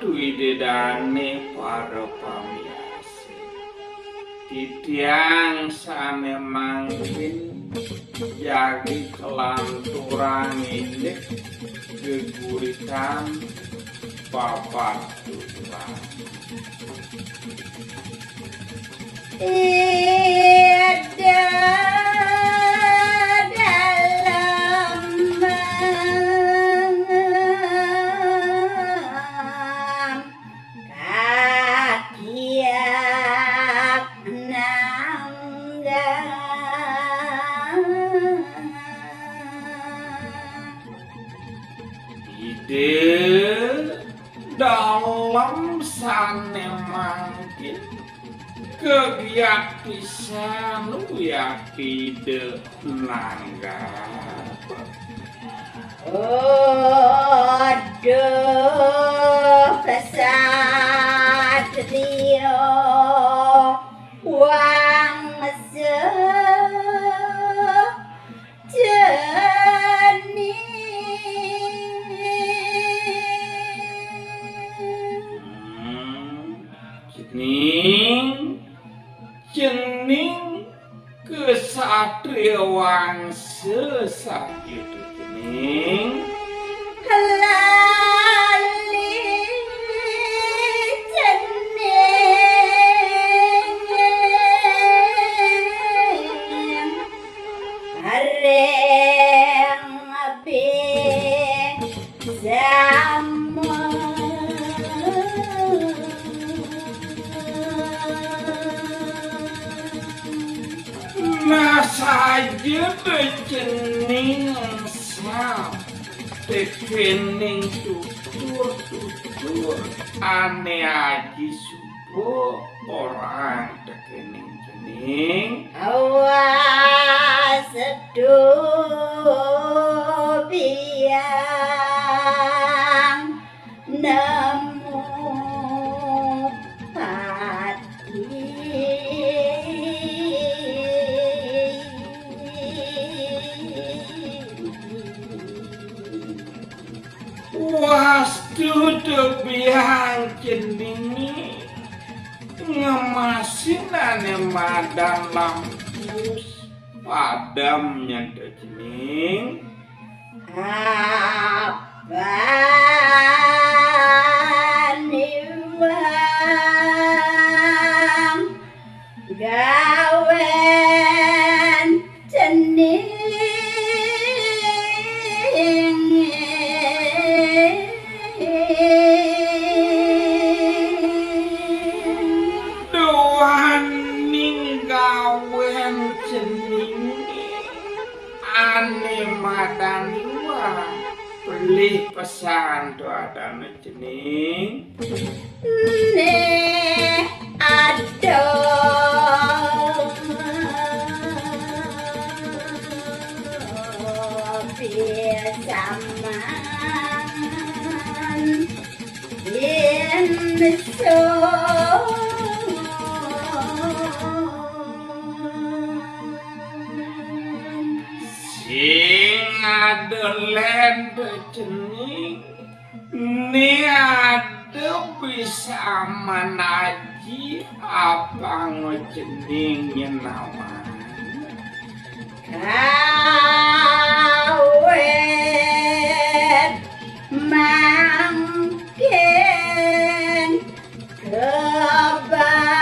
duwidane para pamiyarsa. Titiang sane mangkin jagi kelanturan ini geguritan Babat tutuan. Dalem sane mangkin kegiat pisan yakide nanggap. Aduh kesatria wangsa jening kesatria wangsa sakitu jening halali jening areng abe zaman saja jening sam tekening tutur ane aji subuh orang tekening jening awas seduh biang nemu wastu biang jeningi ngemasinane madan lampus padamnya jening apaniwang gawen jening ane madaniwa pelih pesan doadana jening ne atau besaman in dalem jening ni ada bisa menaji apa ngejening nyenawan kawet mangkin kebawah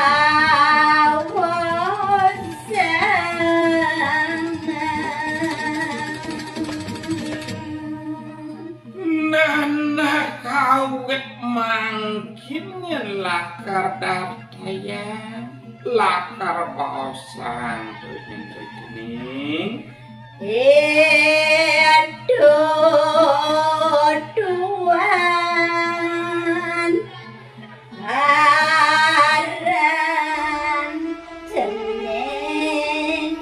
kawet mangkinnya lakar dartaya lakar baosan jening tutuan aran jening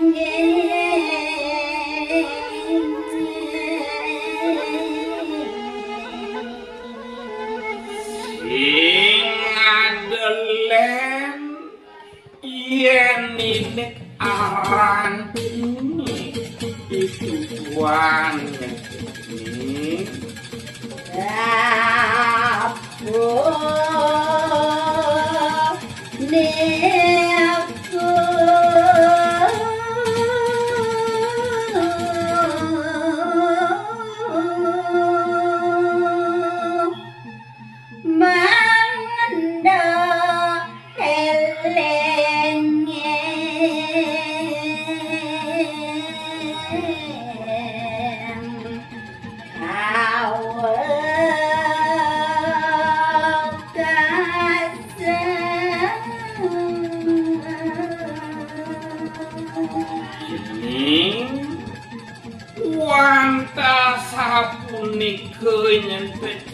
dalem yen ini aran ini tutuan ini mantel sapunika nyentet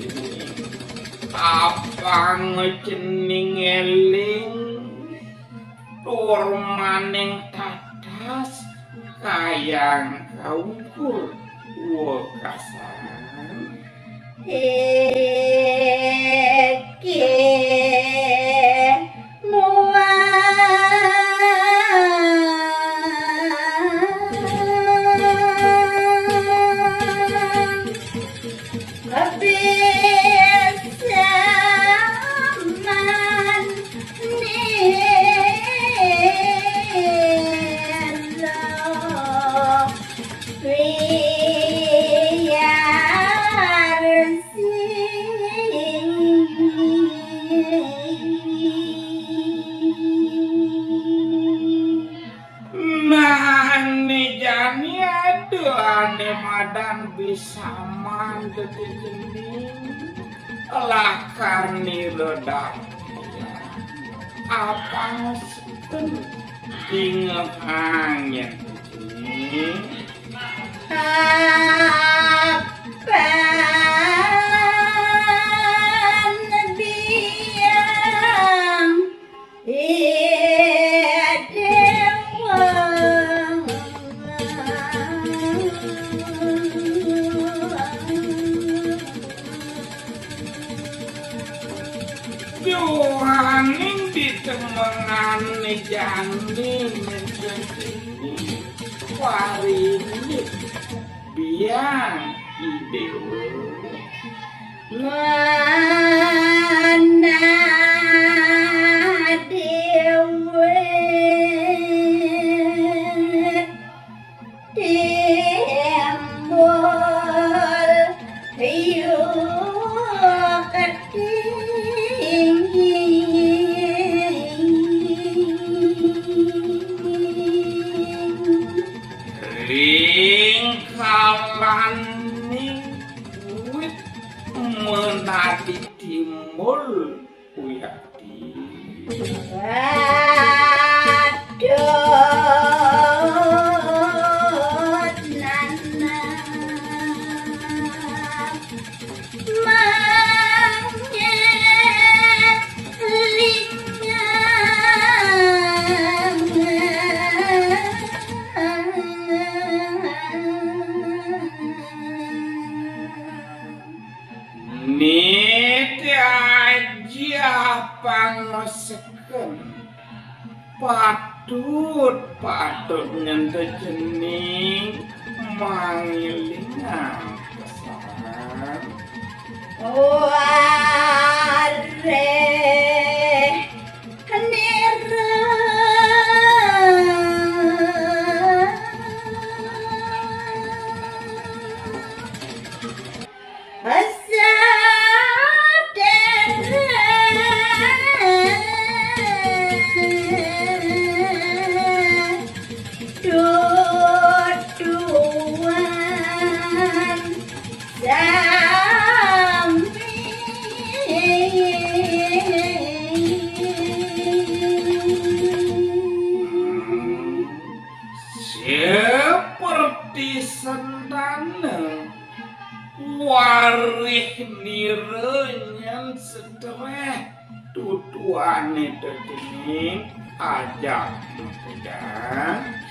apa ngejening eling tur maning tatas kayang kaungkul wekasan madan bisa mandek jening lakar ni ledak apa seken tinggal angin Juaning ditemengane jani menjadi warini biang idewe mana dewe timbul yuk kalani wit menadi timbul uyati aduh nana nit aja pangoseken patut nyentuh jening mangilingan kesan ware seperti sentana warih nirenyan setereh tutuan itu jenis ajak ya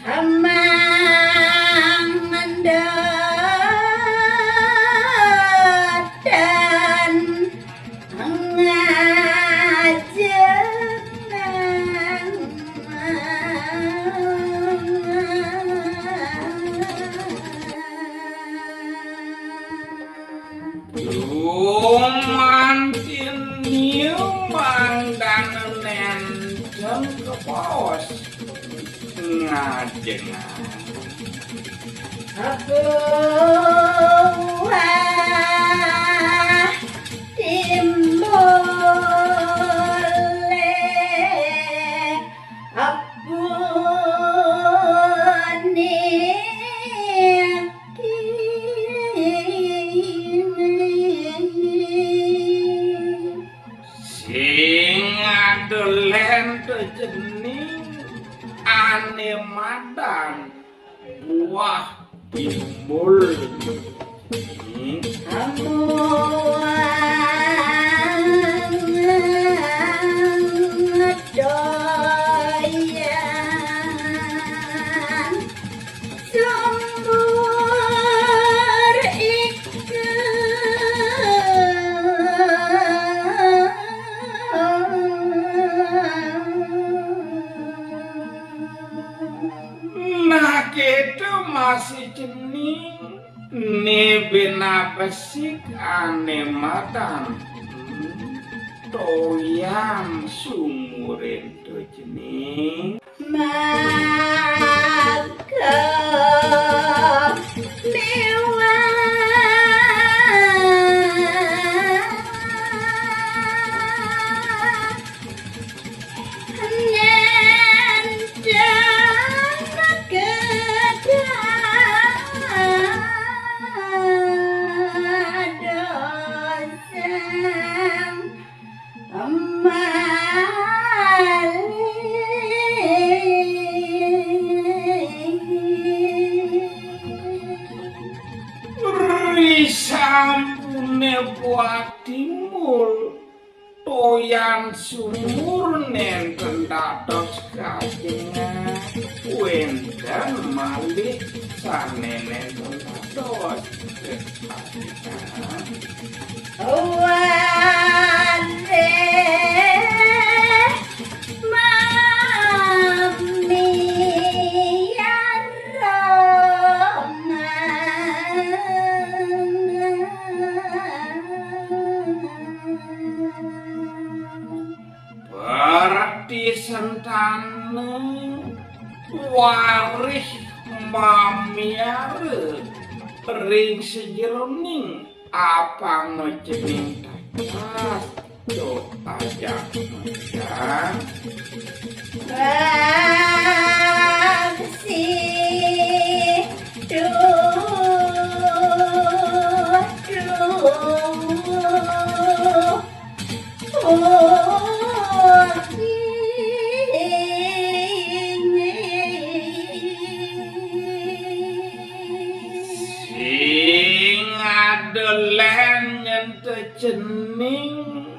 amang mendadan mantin nyumang dan nenteng ke pos ngajengan buah timbul jening ane madan buah timbul nah gitu masih jening nebena pesik ane matan toyan sumur itu jening maka sampune buah timbul toyan sumur nenten dados kajengan wendan malih sanene dados berarti sentane warih mamiare ring sejeroning apa ngejening tas do aja makan Baksi sing adelen nyente jening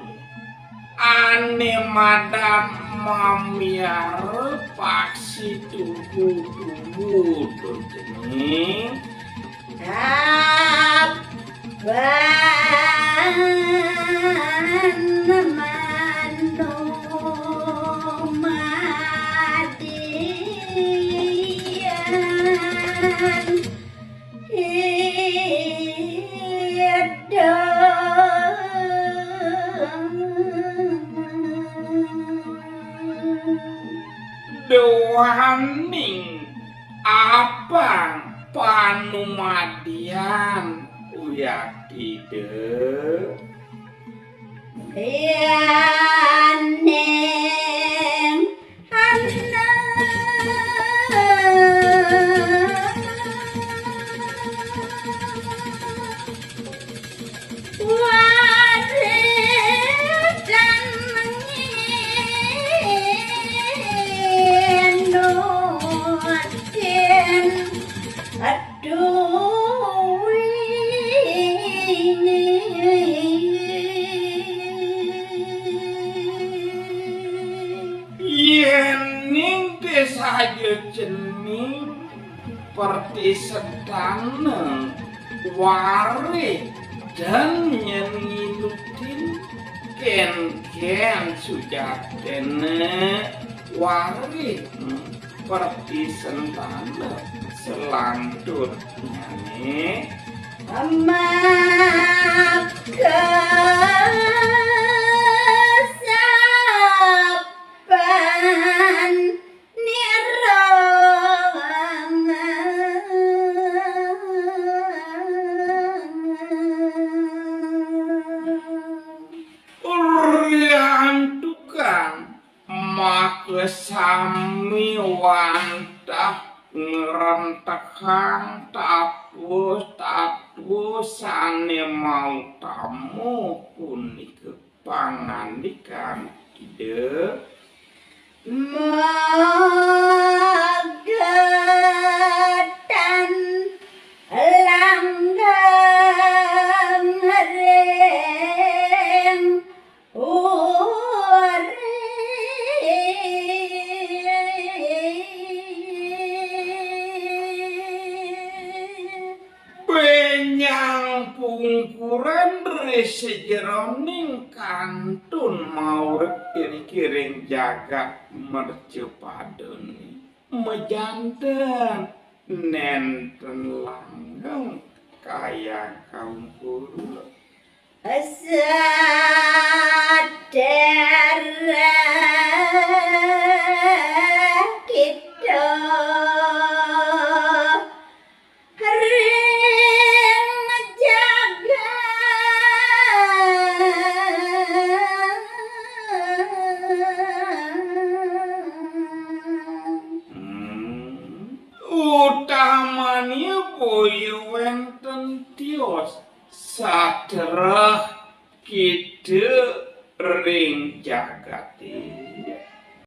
ane madam mamiar paksi tubuh jening doaning apa panumadian uyak tidak Yaneng yening saja jening perti sedang wari dan nyenginutin ken sujatene wari perti sentana selanjutnya nih kesapan urian tukang maka sami wantah ngerentekan tapus sane mau tamu kuning kepangan ikan ide Magetan Sang pungkuran sejeroning kantun maurep kiri-kiring jagat mercepadeni mejanten nenten langgeng kaya kaum guru sadara kita utamanya boyo wenten tios saderah kide ring jagati